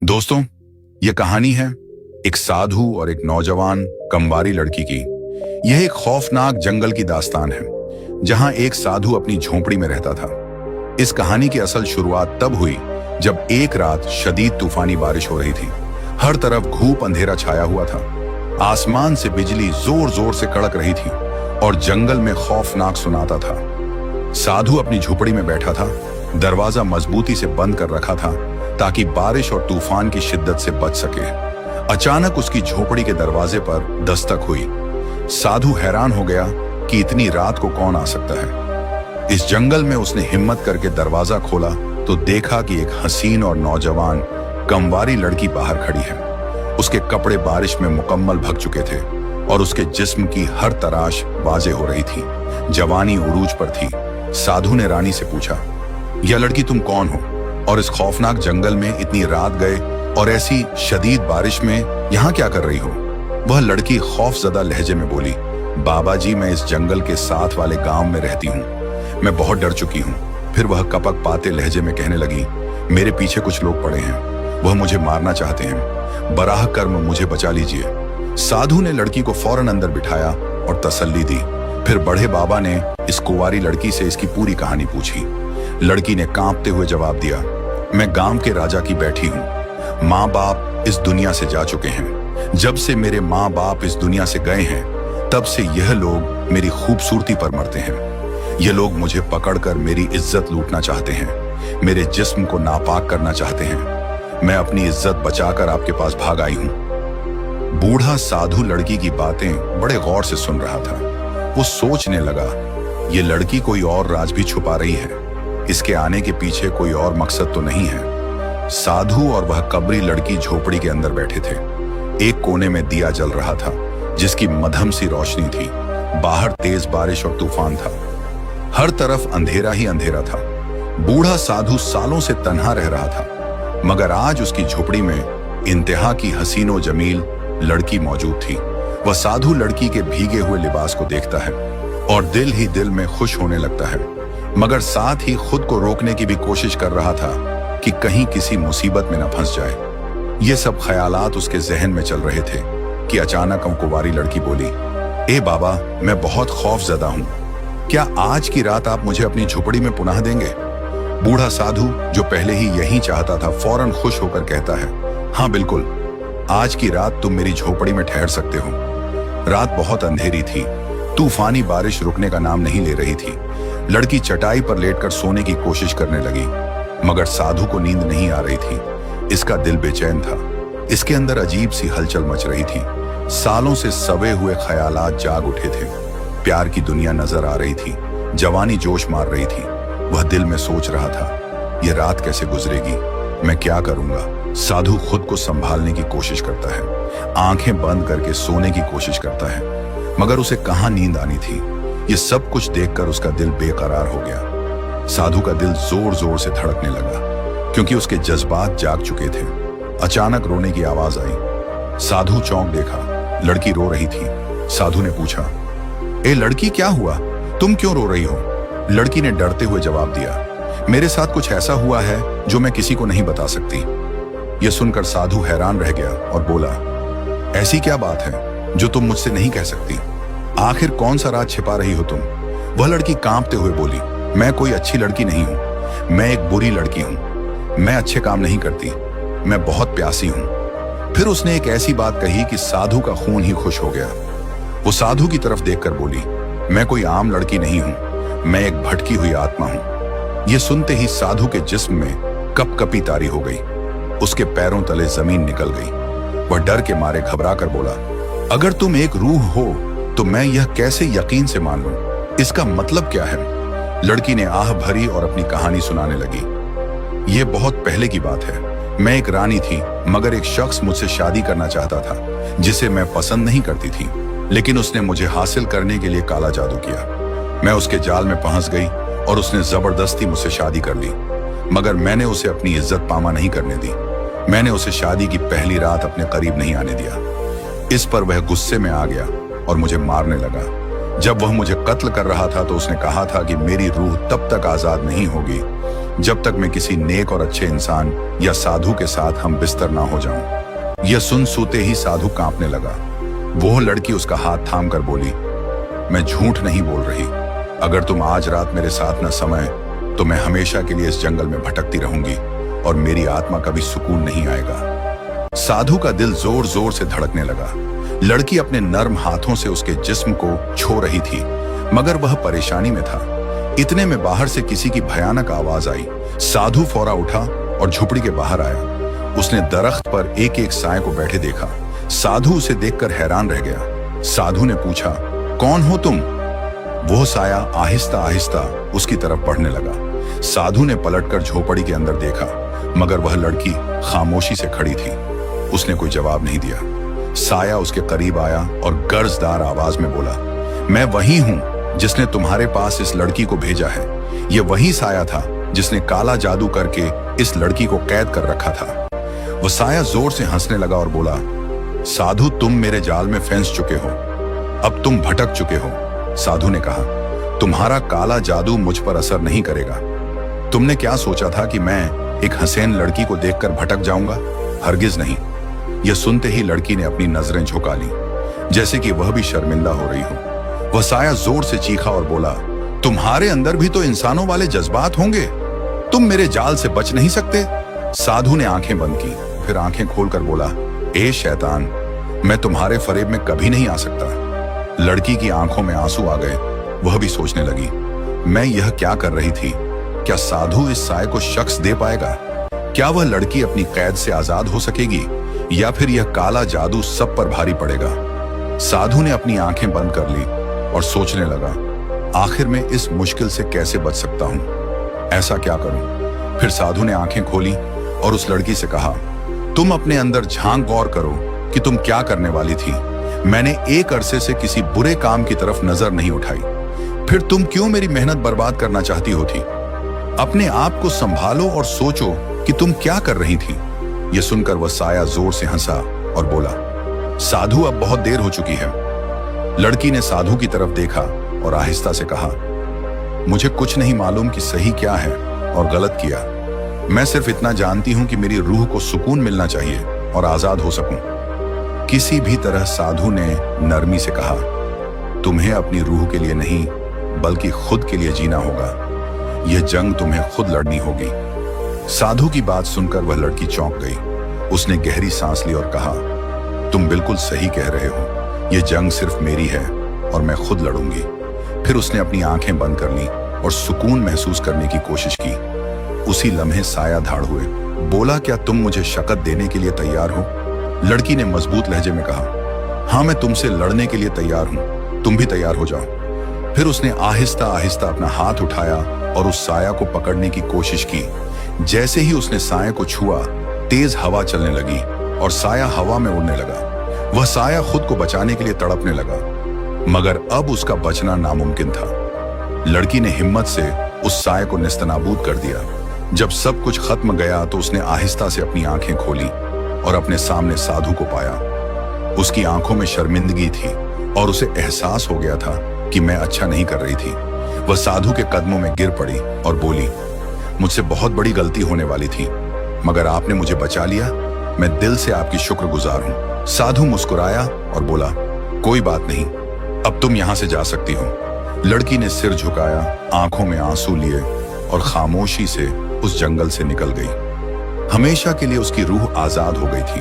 दोस्तों, ये कहानी है एक साधु और एक नौजवान कमवारी लड़की की। यह एक खौफनाक जंगल की दास्तान है जहां एक साधु अपनी झोंपड़ी में रहता था। इस कहानी की असल शुरुआत तब हुई जब एक रात शदीद तूफानी बारिश हो रही थी। हर तरफ घूप अंधेरा छाया हुआ था। आसमान से बिजली जोर जोर से कड़क रही थी और जंगल में खौफनाक सुनाता था। साधु अपनी झोपड़ी में बैठा था, दरवाजा मजबूती से बंद कर रखा था ताकि बारिश और तूफान की शिद्दत से बच सके। अचानक उसकी झोपड़ी के दरवाजे पर दस्तक हुई। साधु हैरान हो गया कि इतनी रात को कौन आ सकता है। इस जंगल में उसने हिम्मत करके दरवाजा खोला तो देखा कि एक हसीन और नौजवान कमवारी लड़की बाहर खड़ी है। उसके कपड़े बारिश में मुकम्मल भग चुके थे और उसके जिस्म की हर तराश वाज़ेह हो रही थी। जवानी उरूज पर थी। साधु ने रानी से पूछा, यह लड़की तुम कौन हो और इस खौफनाक जंगल में इतनी रात गए और ऐसी शदीद बारिश में यहाँ क्या कर रही हो? वह लड़की खौफजदा लहजे में बोली, बाबा जी, मैं इस जंगल के साथ वाले गांव में रहती हूँ। मैं बहुत डर चुकी हूँ। फिर वह कपक पाते लहजे में कहने लगी, मेरे पीछे कुछ लोग पड़े हैं। वह मुझे मारना चाहते हैं। बराह कर्म मुझे बचा लीजिए। साधु ने लड़की को फौरन अंदर बिठाया और तसल्ली दी। फिर बड़े बाबा ने इस कुंवारी लड़की से इसकी पूरी कहानी पूछी। लड़की ने कांपते हुए जवाब दिया, मैं गांव के राजा की बेटी हूँ। माँ बाप इस दुनिया से जा चुके हैं। जब से मेरे माँ बाप इस दुनिया से गए हैं तब से यह लोग मेरी खूबसूरती पर मरते हैं। ये लोग मुझे पकड़कर मेरी इज्जत लूटना चाहते हैं। मेरे जिस्म को नापाक करना चाहते हैं। मैं अपनी इज्जत बचाकर आपके पास भाग आई हूँ। बूढ़ा साधु लड़की की बातें बड़े गौर से सुन रहा था। वो सोचने लगा, ये लड़की कोई और राज भी छुपा रही है। इसके आने के पीछे कोई और मकसद तो नहीं है। साधु और वह कबरी लड़की झोपड़ी के अंदर बैठे थे। एक कोने में दिया जल रहा था जिसकी मध्यम सी रोशनी थी। बाहर तेज बारिश और तूफान था। हर तरफ अंधेरा ही अंधेरा था। बूढ़ा साधु सालों से तन्हा रह रहा था, मगर आज उसकी झोपड़ी में इंतहा की हसीनो जमील लड़की मौजूद थी। वह साधु लड़की के भीगे हुए लिबास को देखता है और दिल ही दिल में खुश होने लगता है, मगर साथ ही खुद को रोकने की भी कोशिश कर रहा था कि कहीं किसी मुसीबत में न फंस जाए। ये सब ख्यालात उसके जहन में चल रहे थे कि अचानक कुंवारी लड़की बोली, ए बाबा, मैं बहुत खौफजदा हूँ। क्या आज की रात आप मुझे अपनी झोपड़ी में पुनः देंगे? बूढ़ा साधु, जो पहले ही यही चाहता था, फौरन खुश होकर कहता है, हाँ बिल्कुल, आज की रात तुम मेरी झोपड़ी में ठहर सकते हो। रात बहुत अंधेरी थी। तूफानी बारिश रुकने का नाम नहीं ले रही थी। लड़की चटाई पर लेटकर सोने की कोशिश करने लगी, मगर साधु को नींद नहीं आ रही थी। इसका दिल बेचैन था। इसके अंदर अजीब सी हलचल मच रही थी। सालों से सवे हुए ख्यालात जाग उठे थे। प्यार की दुनिया नजर आ रही थी। जवानी जोश मार रही थी। वह दिल में सोच रहा था, यह रात कैसे गुजरेगी? मैं क्या करूंगा? साधु खुद को संभालने की कोशिश करता है। आंखें बंद करके सोने की कोशिश करता है, मगर उसे कहां नींद आनी थी। ये सब कुछ देखकर उसका दिल बेकरार हो गया। साधु का दिल जोर जोर से धड़कने लगा क्योंकि उसके जज्बात जाग चुके थे। अचानक रोने की आवाज आई। साधु चौंक देखा। लड़की रो रही थी। साधु ने पूछा, ए लड़की, क्या हुआ? तुम क्यों रो रही हो? लड़की ने डरते हुए जवाब दिया, मेरे साथ कुछ ऐसा हुआ है जो मैं किसी को नहीं बता सकती। यह सुनकर साधु हैरान रह गया और बोला, ऐसी क्या बात है जो तुम मुझसे नहीं कह सकती? आखिर कौन सा राज छिपा रही हो तुम? वह लड़की कांपते हुए बोली, मैं कोई अच्छी लड़की नहीं हूं। मैं एक बुरी लड़की हूं। मैं अच्छे काम नहीं करती। मैं बहुत प्यासी हूं। फिर उसने एक ऐसी बात कही कि साधु का खून ही खुश हो गया। वो साधु की तरफ देखकर बोली, मैं कोई आम लड़की नहीं हूं। मैं एक भटकी हुई आत्मा हूं। यह सुनते ही साधु के जिस्म में कपकपी तारी हो गई। उसके पैरों तले जमीन निकल गई। वह डर के मारे घबरा कर बोला, अगर तुम एक रूह हो तो मैं यह कैसे यकीन से मान लूं? इसका मतलब क्या है? लड़की ने आह भरी और अपनी कहानी सुनाने लगी। यह बहुत पहले की बात है। मैं एक रानी थी, मगर एक शख्स मुझसे शादी करना चाहता था जिसे मैं पसंद नहीं करती थी, लेकिन उसने मुझे हासिल करने के लिए काला जादू किया। मैं उसके जाल में फंस गई और उसने जबरदस्ती मुझसे शादी कर ली, मगर मैंने उसे अपनी इज्जत पामा नहीं करने दी। मैंने उसे शादी की पहली रात अपने करीब नहीं आने दिया। इस पर वह गुस्से में आ गया और मुझे मारने लगा। जब वह मुझे कत्ल कर रहा था तो उसने कहा था कि मेरी रूह तब तक आजाद नहीं होगी जब तक मैं किसी नेक और अच्छे इंसान या साधु के साथ हम बिस्तर ना हो जाऊं। यह सुन सूते ही साधु कांपने लगा। वो लड़की उसका हाथ थाम कर बोली, मैं झूठ नहीं बोल रही। अगर तुम आज रात मेरे साथ न समय तो मैं हमेशा के लिए इस जंगल में भटकती रहूंगी और मेरी आत्मा का भी सुकून नहीं आएगा। साधु का दिल जोर जोर से धड़कने लगा। लड़की अपने नर्म हाथों से उसके जिस्म को छू रही थी, मगर वह परेशानी में था। इतने में बाहर से किसी की भयानक आवाज आई। साधु फौरा उठा और झुपड़ी के बाहर आया। उसने दरख्त पर एक एक साए को बैठे देखा। साधु उसे देखकर हैरान रह गया। साधु ने पूछा, कौन हो तुम? वो साया आहिस्ता आहिस्ता उसकी तरफ बढ़ने लगा। साधु ने पलटकर झोपड़ी के अंदर देखा, मगर वह लड़की खामोशी से खड़ी थी। उसने कोई जवाब नहीं दिया। साया उसके करीब आया और गर्जदार आवाज में बोला, मैं वही हूं जिसने तुम्हारे पास इस लड़की को भेजा है। यह वही साया था जिसने काला जादू करके इस लड़की को कैद कर रखा था। वह साया जोर से हंसने लगा और बोला, साधु तुम मेरे जाल में फंस चुके हो, अब तुम भटक चुके हो। साधु ने कहा, तुम्हारा काला जादू मुझ पर असर नहीं करेगा। तुमने क्या सोचा था कि मैं एक हसीन लड़की को देखकर भटक जाऊंगा? हरगिज नहीं। यह सुनते ही लड़की ने अपनी नजरें झुका ली, जैसे कि वह भी शर्मिंदा हो रही हो। वह साया जोर से चीखा और बोला, तुम्हारे अंदर भी तो इंसानों वाले जज्बात होंगे, तुम मेरे जाल से बच नहीं सकते। साधु ने आंखें बंद की, फिर आंखें खोलकर बोला, ए शैतान, मैं तुम्हारे फरेब में कभी नहीं आ सकता। लड़की की आंखों में आंसू आ गए। वह भी सोचने लगी, मैं यह क्या कर रही थी? क्या साधु इस साए को शख्स दे पाएगा? क्या वह लड़की अपनी कैद से आजाद हो सकेगी, या फिर यह काला जादू सब पर भारी पड़ेगा? साधु ने अपनी आंखें बंद कर ली और सोचने लगा, आखिर में इस मुश्किल से कैसे बच सकता हूं? ऐसा क्या करूं? फिर साधु ने आंखें खोली और उस लड़की से कहा, तुम अपने अंदर झांक गौर करो कि तुम क्या करने वाली थी। मैंने एक अरसे से किसी बुरे काम की तरफ नजर नहीं उठाई, फिर तुम क्यों मेरी मेहनत बर्बाद करना चाहती होती? अपने आप को संभालो और सोचो कि तुम क्या कर रही थी। यह सुनकर वह साया जोर से हंसा और बोला, साधु अब बहुत देर हो चुकी है। लड़की ने साधु की तरफ देखा और आहिस्ता से कहा, मुझे कुछ नहीं मालूम कि सही क्या है और गलत किया। मैं सिर्फ इतना जानती हूं कि मेरी रूह को सुकून मिलना चाहिए और आजाद हो सकूं। किसी भी तरह साधु ने नरमी से कहा, तुम्हें अपनी रूह के लिए नहीं बल्कि खुद के लिए जीना होगा। यह जंग तुम्हें खुद लड़नी होगी। साधु की बात सुनकर वह लड़की चौंक गई। उसने गहरी सांस ली और कहा, तुम बिल्कुल सही कह रहे हो, यह जंग सिर्फ मेरी है और मैं खुद लड़ूंगी। फिर उसने अपनी आंखें बंद कर ली और सुकून महसूस करने की कोशिश की। उसी लम्हे साया धाड़ हुए, बोला, क्या तुम मुझे शक़त देने के लिए तैयार हो? लड़की ने मजबूत लहजे में कहा, हाँ, मैं तुमसे लड़ने के लिए तैयार हूं, तुम भी तैयार हो जाओ। फिर उसने आहिस्ता आहिस्ता अपना हाथ उठाया और उस साया को पकड़ने की कोशिश की। जैसे ही उसने साया को छुआ, तेज हवा चलने लगी और साया हवा में उड़ने लगा। वह साया खुद को बचाने के लिए तड़पने लगा, मगर अब उसका बचना नामुमकिन था। लड़की ने हिम्मत से उस साये को नेस्तनाबूद कर दिया। जब सब कुछ खत्म गया तो उसने आहिस्ता से अपनी आंखें खोली और अपने सामने साधु को पाया। उसकी आंखों में शर्मिंदगी थी और उसे एहसास हो गया था कि मैं अच्छा नहीं कर रही थी। वह साधु के कदमों में गिर पड़ी और बोली, मुझसे बहुत बड़ी गलती होने वाली थी, मगर आपने मुझे बचा लिया। मैं दिल से आपकी शुक्रगुजार हूं। साधु मुस्कुराया और बोला, कोई बात नहीं, अब तुम यहां से जा सकती हो। लड़की ने सिर झुकाया, आंखों में आंसू लिए और खामोशी से उस जंगल से निकल गई। हमेशा के लिए उसकी रूह आजाद हो गई थी।